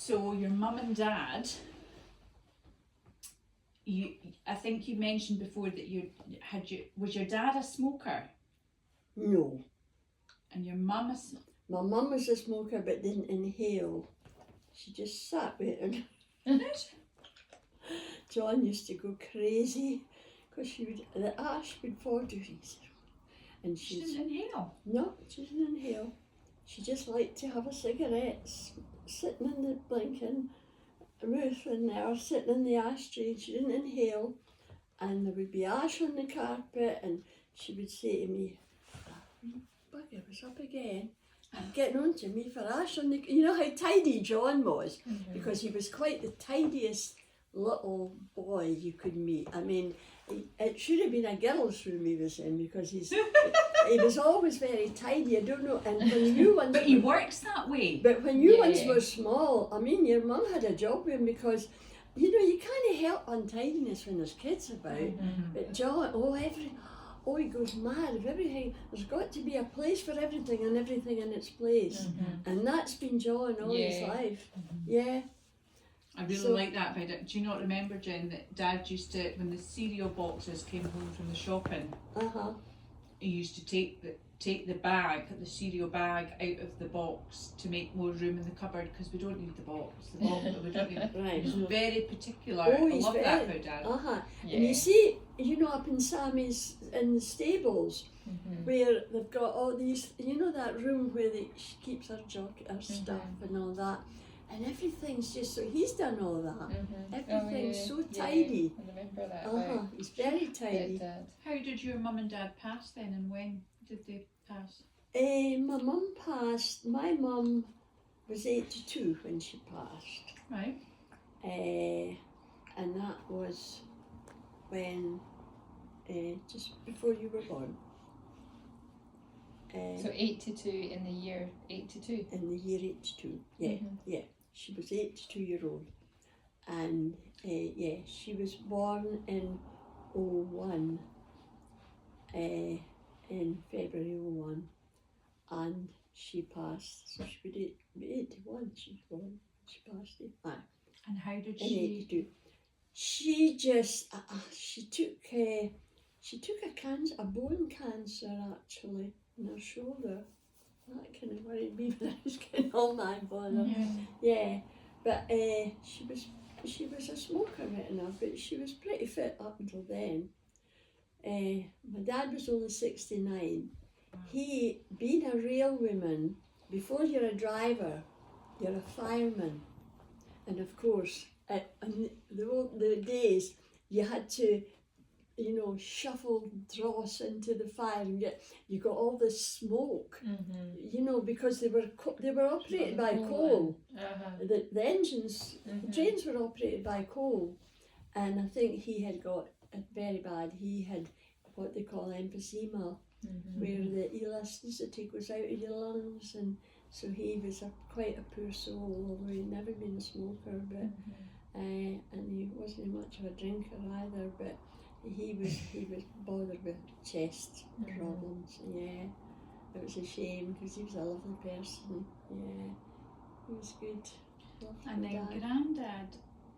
So your mum and dad, I think you mentioned before that was your dad a smoker? No. And your mum My mum was a smoker but didn't inhale. She just sat with it. John used to go crazy because the ash would fall to his. And she didn't inhale? No, she didn't inhale. She just liked to have a cigarette sitting in the blinking roof in there, sitting in the ashtray. She didn't inhale. And there would be ash on the carpet, and she would say to me, "Bugger was up again." And getting on to me for ash on the... You know how tidy John was? Because he was quite the tidiest little boy you could meet. I mean, it should have been a girl's room he was in, because he was always very tidy. I don't know. And when you ones... But he works that way. But when you ones were small, I mean, your mum had a job with him, because, you know, you can't help untidiness when there's kids about. But John, he goes mad of everything. There's got to be a place for everything and everything in its place. And that's been John all his life. Yeah. I really like that about it. Do you not remember, Jen, that Dad used to, when the cereal boxes came home from the shopping, he used to take the bag, the cereal bag, out of the box to make more room in the cupboard, because we don't need the box. We don't need Right. He's very particular. I love that about Dad. And you see, you know, up in Sammy's, in the stables, where they've got all these, you know, that room where she keeps her stuff and all that. And everything's just so, he's done all that. Everything's so tidy. I remember that. He's very tidy. How did your mum and dad pass then, and when did they pass? My mum passed, my mum was 82 when she passed. Right. And that was when, just before you were born. So 82 in the year 82? In the year 82, yeah. She was 82-year-old. And she was born in 01, in February 01. And she passed, so she would be 81, she was born. She passed it. And how did in she? 82. She just, she took a bone cancer actually in her shoulder. That kind of worried me when I was getting all my bother. Yeah, but she was a smoker right enough, but she was pretty fit up until then. My dad was only 69. He, being a railwayman, before you're a driver, you're a fireman. And of course, in the days, you had to, you know, shuffle dross into the fire and you got all this smoke, you know, because they were operated by coal. The engines, the trains were operated by coal. And I think he had got it very bad. He had what they call emphysema, where the elasticity goes out of your lungs, and so he was quite a poor soul, although he'd never been a smoker, but and he wasn't much of a drinker either, but he was bothered with chest problems. Yeah, it was a shame, because he was a lovely person. Yeah, he was good. And then Grandad,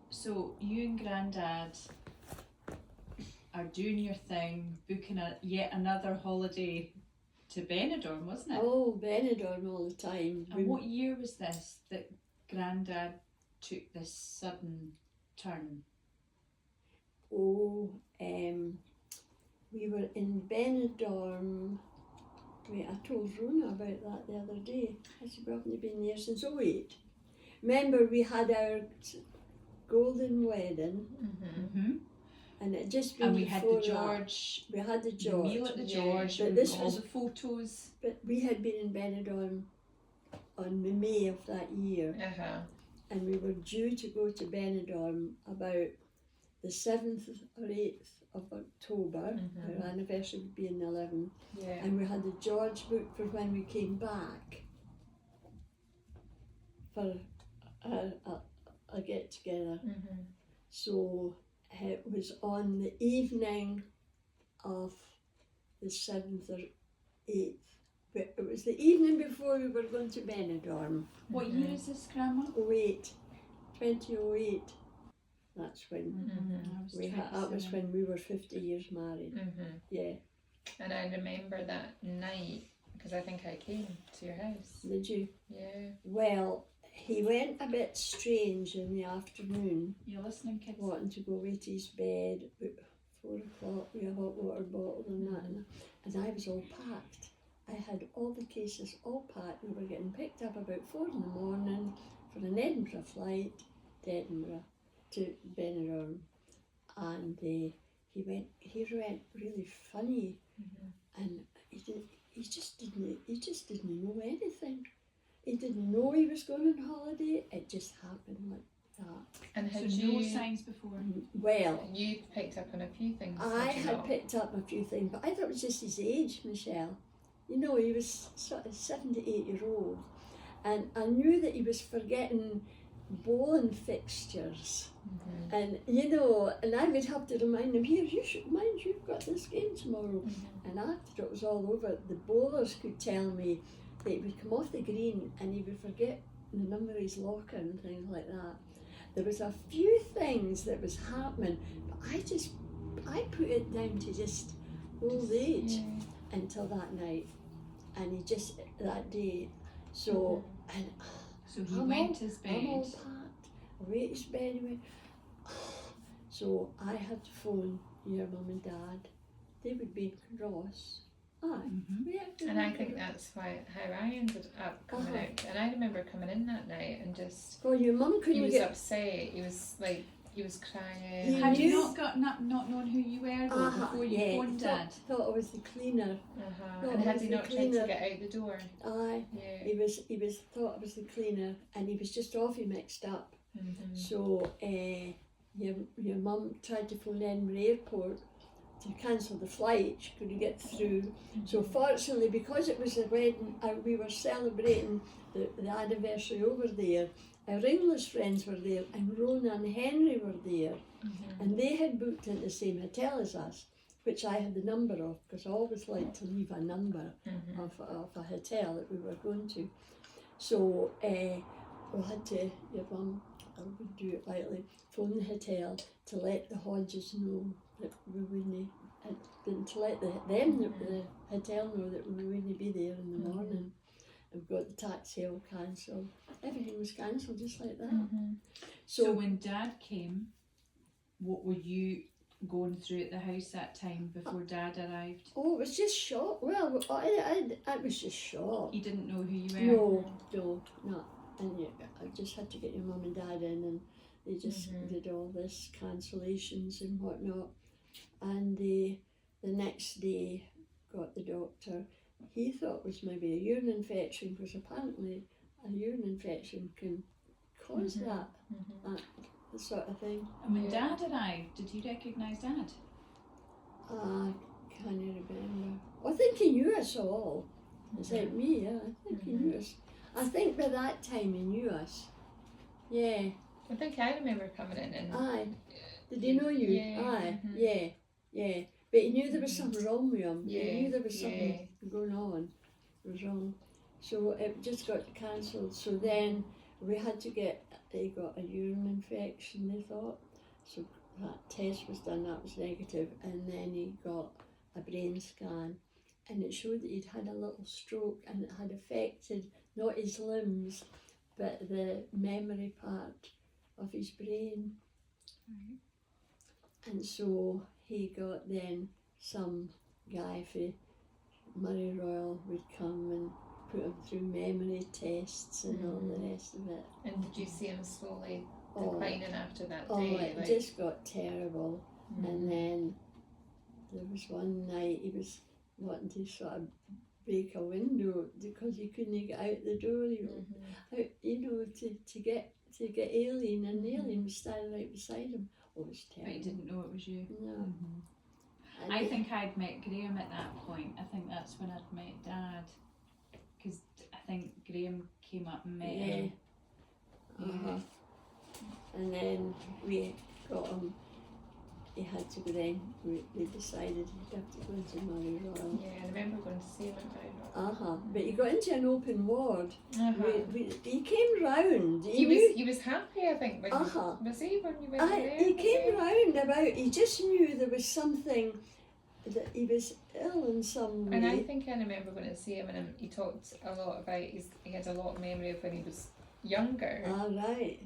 so you and Grandad are doing your thing, booking yet another holiday to Benidorm, wasn't it? Oh, Benidorm all the time. And what year was this that Grandad took this sudden turn? Oh, we were in Benidorm. I told Rona about that the other day. I said, we haven't been there since 08. Remember, we had our golden wedding. And it just been. And we had the George. We had the George. The meal at the George. But this all was the photos. But we had been in Benidorm on the May of that year, and we were due to go to Benidorm about the 7th or 8th of October. Our anniversary would be in the 11th, and we had the George booked for when we came back for a get together. So it was on the evening of the 7th or 8th. But it was the evening before we were going to Benidorm. What year is this, Grandma? 08. 2008. That's when Mhm. I was that was 27. when we were 50 years married. Mhm. Yeah. And I remember that night because I think I came to your house. Did you? Yeah. Well, he went a bit strange in the afternoon, You're listening, kids? wanting to go away to his bed about 4 o'clock with a hot water bottle and that, and I was all packed. I had all the cases all packed. We were getting picked up about 4 in the morning for an Edinburgh flight to Edinburgh to Benidorm, and he went really funny, and he just didn't know anything. He didn't know he was going on holiday. It just happened like that. And So had no you? signs before. Well, You picked up on a few things. I you had not? picked up a few things, but I thought it was just his age, Michelle. You know, he was sort of 78-year-old, and I knew that he was forgetting bowling fixtures. Mhm. And you know, and I would have to remind him, here, you should mind you've got this game tomorrow. And after it was all over, the bowlers could tell me that he would come off the green and he would forget the number of his locker and things like that. There was a few things that was happening, but I put it down to just old age Yeah. until that night. And he just, that day, so, and So he I'm went all- to his I'm all bed. packed, away to his bed, he went, so I had to phone your mum and dad. They would be cross. Aye. Mhm. Yeah, they And I would be think that's how I ended up coming Uh-huh. out. And I remember coming in that night and just well, your mum he couldn't was get. upset. He was like he was crying. He Had you knew- not got not known who you were though before you yeah, phoned Dad? thought I was the cleaner. And had was he the not tried cleaner. to get out the door? Aye, Yeah. he was thought I was the cleaner, and he was just awfully mixed up. Mhm. So your mum tried to phone Edinburgh Airport to cancel the flight. She couldn't get through. So fortunately, because it was a wedding, we were celebrating the anniversary over there. Our English friends were there, and Rona and Henry were there, and they had booked in the same hotel as us, which I had the number of, because I always like to leave a number of a hotel that we were going to. So we had to, your mum, I would do it lightly, phone the hotel to let the Hodges know that we wouldn't, and to let the hotel know that we wouldn't be there in the morning. And we got the taxi all cancelled. Everything was cancelled just like that. So when Dad came, what were you going through at the house that time before Dad arrived? Oh, it was just shock. Well, I was just shocked. He didn't know who you were. No. And I just had to get your mum and dad in, and they just did all this cancellations and whatnot. And the next day, got the doctor. He thought it was maybe a urine infection, because apparently a urine infection can cause that sort of thing. And when Dad arrived, did he recognise Dad? I can't remember. I think he knew us all. It's like me, yeah. I think he knew us. I think by that time he knew us. Yeah. I think I remember coming in and Aye. Did he know you? Yeah, Aye. mhm. Yeah. But he knew there was something wrong with him. Yeah, He knew there was something yeah. going on. It was wrong. So it just got cancelled. So then we had to they got a urine infection, they thought. So that test was done, that was negative. And then he got a brain scan, and it showed that he'd had a little stroke, and it had affected not his limbs, but the memory part of his brain. And so he got then some guy for Murray Royal would come and put him through memory tests and all the rest of it. And did you see him slowly Oh, declining after that oh, day? it just got terrible. And then there was one night he was wanting to sort of break a window because he couldn't get out the door. He to get Aileen, and Aileen was standing right beside him. Oh, it was But terrible. he didn't know it was you. No. Mm-hmm. I think I'd met Graham at that point. I think that's when I'd met Dad. Because I think Graham came up and met him. Uh-huh. And then we got him. He had to go then. We decided he'd have to go into Murray Royal. Yeah, I remember going to see him at Murray Royal. But he got into an open ward. Uh-huh. He came round. He He was happy, I think, when was he when you went there? He Was came round about. He just knew there was something, that he was ill in some way. And I think I remember when I see him, and he talked a lot about he had a lot of memory of when he was younger. Right.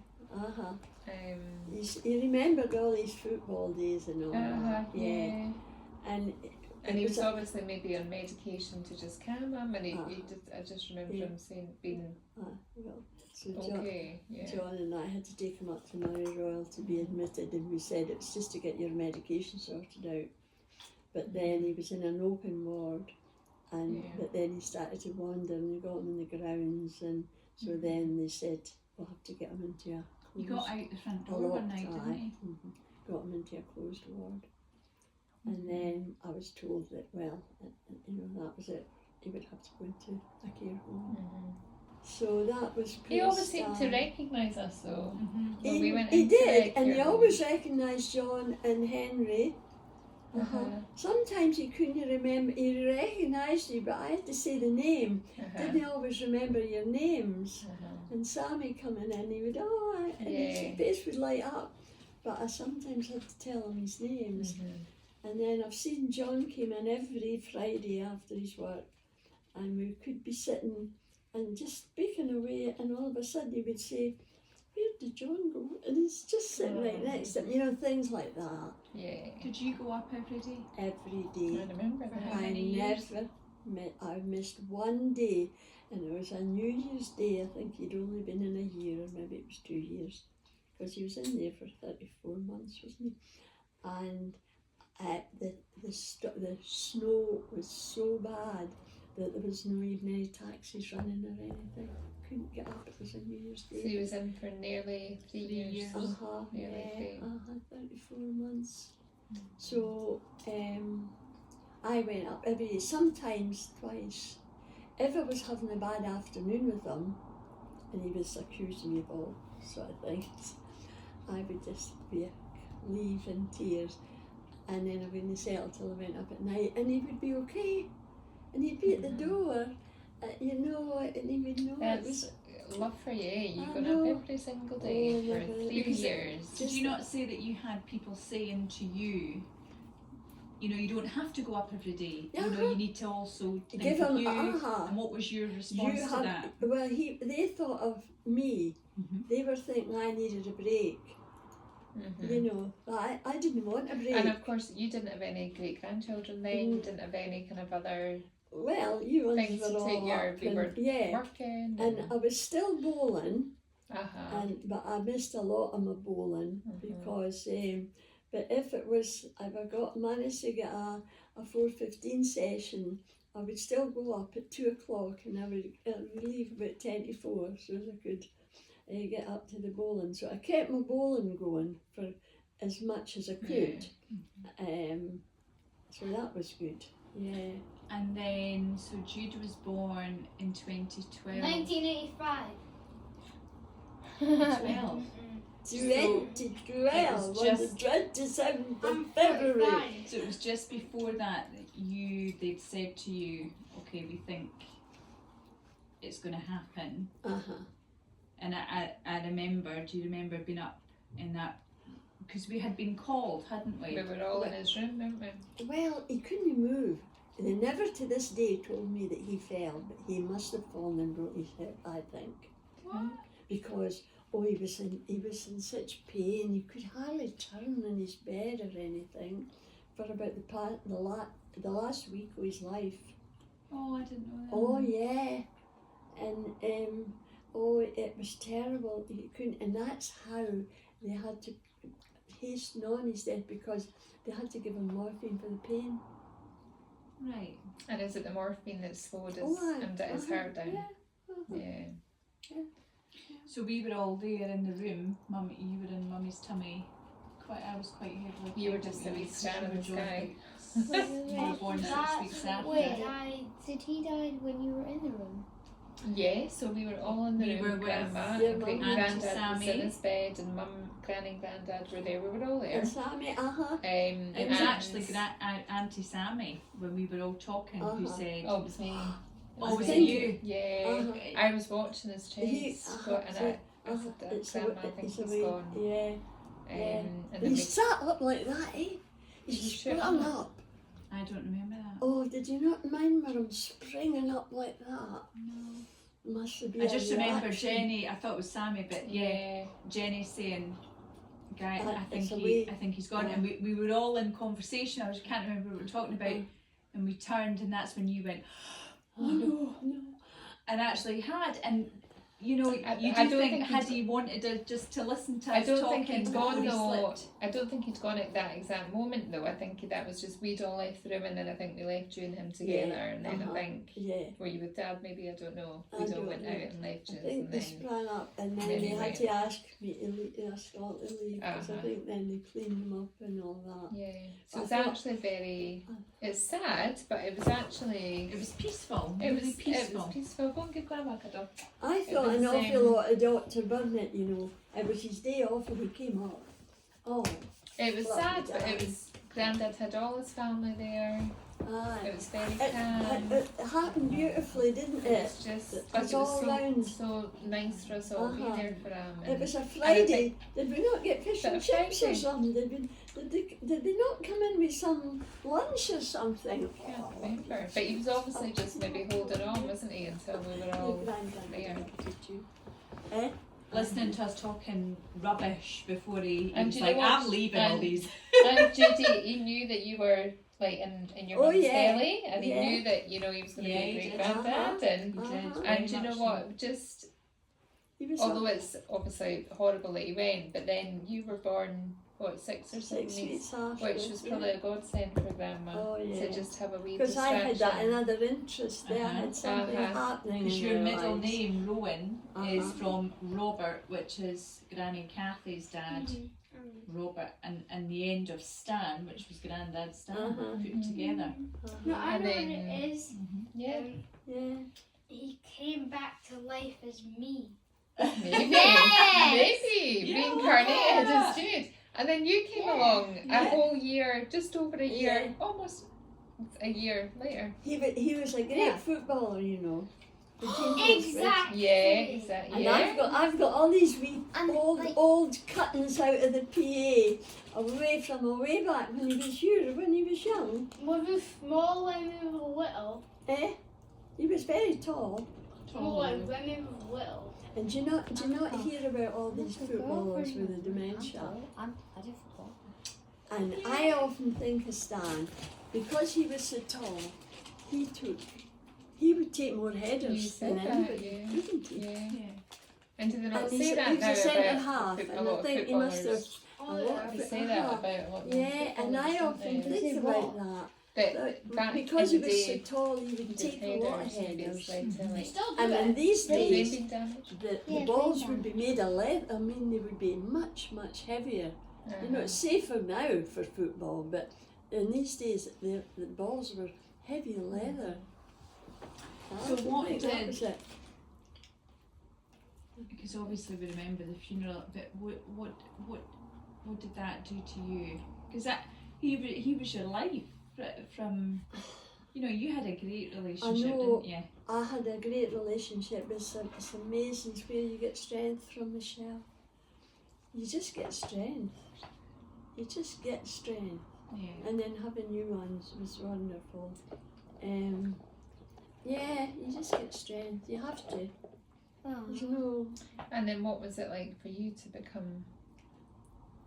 He remembered all his football days and all that. Yeah. And he was obviously maybe on medication to just calm him, and I just remember him saying being so okay. John and I had to take him up to Murray Royal to be admitted, and we said it was just to get your medication sorted out. But then he was in an open ward, but then he started to wander, and they got him in the grounds, and so then they said we'll have to get him into a closed. He got out the front door one night, didn't he? Got him into a closed ward. And then I was told that, well, that was it. He would have to go into a care home. So that was pretty He always seemed to recognise us, though. When we went he into did, the and care he home. always recognised John and Henry. Sometimes he couldn't remember, he recognised you, but I had to say the name. Didn't always remember your names. And Sammy coming in, he would, and his face would light up. But I sometimes had to tell him his names. And then I've seen John came in every Friday after his work, and we could be sitting and just speaking away, and all of a sudden he would say, where did John go? And he's just sitting right next to him, things like that. Yeah. Did you go up every day? Every day. I remember that. I missed one day, and it was a New Year's Day. I think he'd only been in a year, or maybe it was 2 years, because he was in there for 34 months, wasn't he? And the snow was so bad that there was not even any taxis running or anything. Couldn't get up. It was a New Year's Day. So he was in for nearly 3 years. 34 months. So I went up every day, sometimes twice. If I was having a bad afternoon with him, and he was accusing me of all sort of things, I would just leave in tears. And then I wouldn't settle till I went up at night, and he would be okay, and he'd be at the door, and he would know it was. Love for you. You've gone up every single day for 3 years. Did you not say that you had people saying to you, you don't have to go up every day. You need to also think give of him. you. And what was your response to that? Well, they thought of me. They were thinking I needed a break. I didn't want a break. And of course, you didn't have any great grandchildren then. You didn't have any kind of other things to were take all your. up, We were working. And I was still bowling. Uh-huh. But I missed a lot of my bowling because. But if I managed to get a 4:15 session, I would still go up at 2 o'clock, and I would leave about 10 to 4, so I could get up to the bowling. So I kept my bowling going for as much as I could. So that was good. Yeah. And then, so Jude was born in 2012. 1985. 12. 2012 on the 27th of February. So it was just before that they'd said to you, okay, we think it's going to happen. And I remember, do you remember being up in that? Because we had been called, hadn't we? We were all in his room, weren't we? Well, he couldn't move. They never to this day told me that he fell, but he must have fallen and broke his hip, I think. What? Because he was in such pain, he could hardly turn in his bed or anything for about the last week of his life. Oh, I didn't know that. Oh yeah, and it was terrible. He couldn't, and that's how they had to hasten on his death, because they had to give him morphine for the pain. Right. And is it the morphine that slowed his heart down? Yeah. So we were all there in the room. Mummy, you were in Mummy's tummy. I was quite heavily. You were just a wee star in the sky. You were born 6 weeks after. Wait, did he die when you were in the room? Yeah, so we were all in the We room. were with Grandma, your and great mum, granddad was Sammy. in his bed, and Mum, Granny and Granddad were there. We were all there. And Sammy, It was actually Auntie Sammy, when we were all talking, who said, Oh, it was me. oh, was it you? Yeah, I was watching his chest, and It's grandma, I think it's he's a way, gone. yeah. And And then he we, sat up like that, eh? He's Sure. sprung up. I don't remember that. Oh, did you not mind him springing up like that? No. Must have been I just a remember reaction. Jenny. I thought it was Sammy, but yeah, Jenny saying, "Guy, It's a way. I think he's gone." Yeah. And we were all in conversation. I can't remember what we were talking about, and we turned, and that's when you went, "Oh no!" No. And actually had, and you know, I you don't do think think had he's- he wanted to just to listen to I us don't talking, think he'd before gone he though. slipped. I don't think he'd gone at that exact moment though. I think that was just we'd all left the room, and then I think we left you and him together, and then I think Yeah. were you with Dad? Maybe, I don't know. I We all don't went know. out and left I you, think and they then sprang up and then then they he had went. to ask me to ask Scott to leave because I Uh-huh. think then they cleaned them up and all that. yeah. So I it's thought- actually very. It's sad, but it was actually. It was peaceful. It really was peaceful. It was peaceful. Go and give Grandma a cuddle. I thought an was, awful lot of Dr. Burnett, you know. It was his day off and he came up. Oh, It was Well, sad, but yeah. it was. Granddad had all his family there. aye. It was very It, calm. it happened beautifully, didn't it? It's just, It but was it was all so, round. so nice for us all to Uh-huh. be there for him. It was a Friday. Did we not get fish But and a chips or Friday. something? Did they not come in with some lunch or something? I can't remember. But he was obviously just maybe holding on, wasn't he, until we were all Your granddad there. did you? Eh? Listening to us talking rubbish before he And was do you like, know what? "I'm leaving all And- these." And Judy, he knew that you were like in your Oh, mum's yeah. belly, and he Yeah. knew that you know he was going to Yeah, be he a great did. granddad, and Uh-huh. Very and do you know much what? Just He was although it's obviously horrible that he went, but then you were born what 6 or 7 6 weeks, weeks after. which was probably a godsend for Grandma Oh, yeah. to just have a wee Because I had that distraction. another interest there. I had something Uh-huh. happening Because in your their middle lives. name, Rowan, is Uh-huh. from Robert, which is Granny Kathy's dad, Robert, and the end of Stan, which was Granddad Stan, Uh-huh. put together. No, I And know then- what it is. Yeah, Yeah. He came back to life as me. maybe, Yes! maybe Yeah. reincarnated as Jude, and then you came Yeah. along Yeah. a whole year, just over a year, Yeah. almost a year later. He was a great Yeah. footballer, you know. The team was great. Exactly. Yeah, exactly. And Yeah. I've got all these wee And old like, cuttings out of the PA away from way back when he was here, when he was young. when we were small, when we were little. Eh? He was very tall. More like when we were little. And do you not hear about all these footballers with the dementia? And I often think of Stan, because he was so tall, he would take more You headers said than that, anybody, yeah. wouldn't he? Yeah. And do they not And say he's, that he was now a centre about half, a and lot I of think he must have footballers? a lot They of say that uh-huh. about a lot of Yeah, and I footballers, often don't they? think about that. But back Because in he the was so day, tall, he would the take a lot of headers, maybe headers. it's like to We like still do And in it. these brain days, being damaged. the Yeah, balls brain would be made of leather. I mean, they would be much, much heavier. You know, it's safer now for football, but in these days, the balls were heavy leather. So what think did- that was it. Because obviously we remember the funeral, but what did that do to you? Because that he was your life from, you know, you had a great relationship, know. didn't you? I had a great relationship. It's amazing where you get strength from, Michelle. You just get strength. You just get strength. Yeah. And then having new ones was wonderful. Yeah, you just get strength. You have to. There's no. And then what was it like for you to become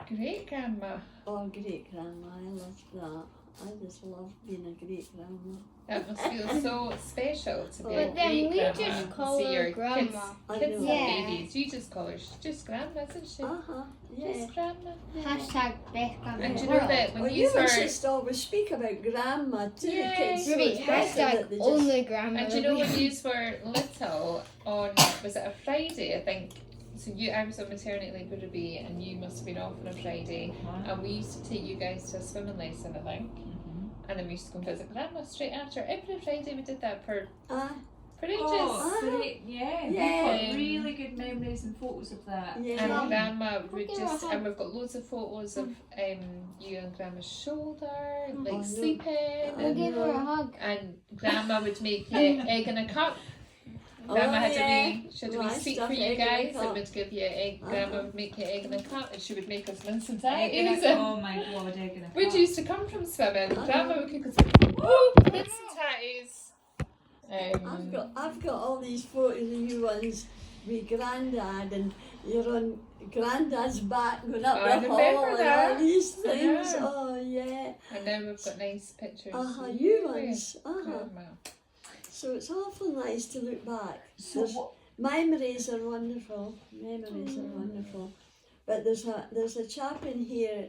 great grandma? Oh, great grandma, I loved that. I just loved being a great grandma. That must feel so special to be a But then great we grandma. just and call see her your grandma. I Kids know. have Yeah. babies. You just call her. She's just grandma, isn't she? Yeah. Just grandma. Hashtag best grandma. And in do the you know world. that when Well, you you and were sister always speak about grandma to Yay. the kids. So Ruby, it's better that hashtag they just. only grandma. And do you know when you were little on, was it a Friday, I think? So I was on maternity leave with Ruby and you must have been off on a Friday. And we used to take you guys to a swimming lesson, I think. And then we used to go and visit grandma straight after. Every Friday we did that for ages. Oh, great! Yeah, Yeah. we've got really good memories and photos of that. Yeah. And grandma would give her a just, hug. and we've got loads of photos of you on grandma's shoulder, like no. sleeping. I We'll And, give her a hug. and grandma would make you egg in a cup. Grandma had yeah. a wee Right, seat stuff for you egg in a guys. It cup. would give you egg. Grandma would make you egg in a cup, and she would make us mince and Egg in tatties. a, oh my god, egg in a We'd cup. used to come from swimming. Uh-huh. Grandma would cook us mince and tatties. I've got all these photos of you ones with Grandad, and you're on Grandad's back going up I the remember hall and that. all these things. Yeah. Oh yeah. And now we've got nice pictures. You ones. Grandma. So it's awful nice to look back. So There's- what? Memories are wonderful. Memories are wonderful. But there's a chap in here,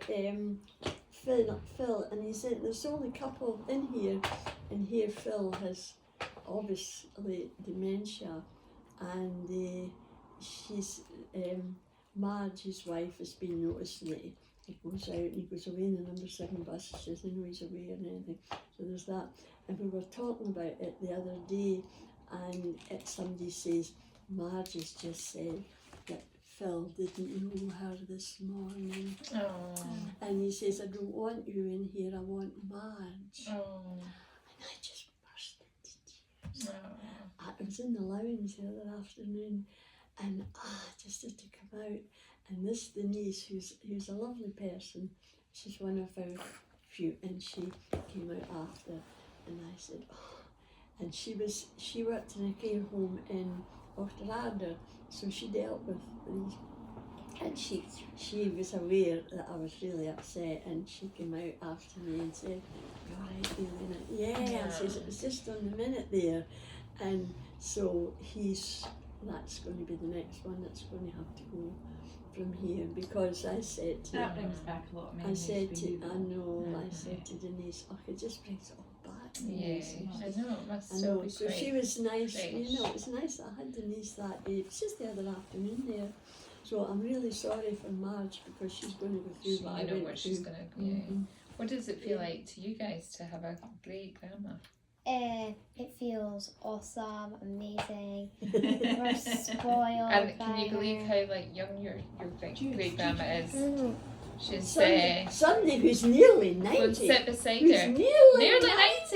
Phil, and he said there's only a couple in here, and here Phil has obviously dementia, and she's Marge, his wife, has been noticing that he goes out and he goes away in the number 7 bus. She doesn't know he's away or anything. So there's that. And we were talking about it the other day, and somebody says, Marge has just said that Phil didn't know her this morning. Oh. And he says, I don't want you in here, I want Marge. Oh. And I just burst into tears. Oh. I was in the lounge the other afternoon, and I just had to come out. And this Denise, who's a lovely person, she's one of our few, and she came out after, and I said, oh. And she worked in a care home in Orterada, so she dealt with these, and she was aware that I was really upset, and she came out after me and said, "You all right, Elena?" Yeah, I says, it was just on the minute there, and so that's going to be the next one that's going to have to go from here, because I said to That brings back a lot of I memories. said for to you. I said to Denise, oh, it just brings it all back. Yeah, I know, it must I still know, be so quite she was nice, fresh. you know, it was nice that I had Denise that day. It was just the other afternoon there. So I'm really sorry for Marge, because she's going to go through what I you know went what through. she's going to Mhm. What does it feel like to you guys to have a great grandma? It feels awesome, amazing. We're spoiled. And can by you believe her. how like young your great grandma is? Mhm. She's Sunday, who's nearly would 90. sit beside Who's her. nearly 90.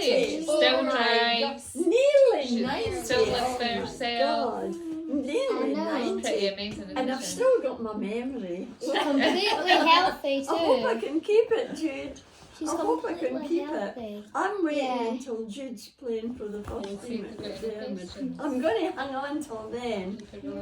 90. Still Oh my drives. God. Nearly She 90. still lives oh by my herself. God. Nearly I know. It's pretty 90. amazing. And I've isn't it? still got my memory. She's completely healthy I hope I too. can keep it, Jude. She's I hope I can completely keep it. healthy. I'm waiting Yeah. until Jude's playing for the first see team if at we've got any McDermott. questions. I'm going to hang on till then. If it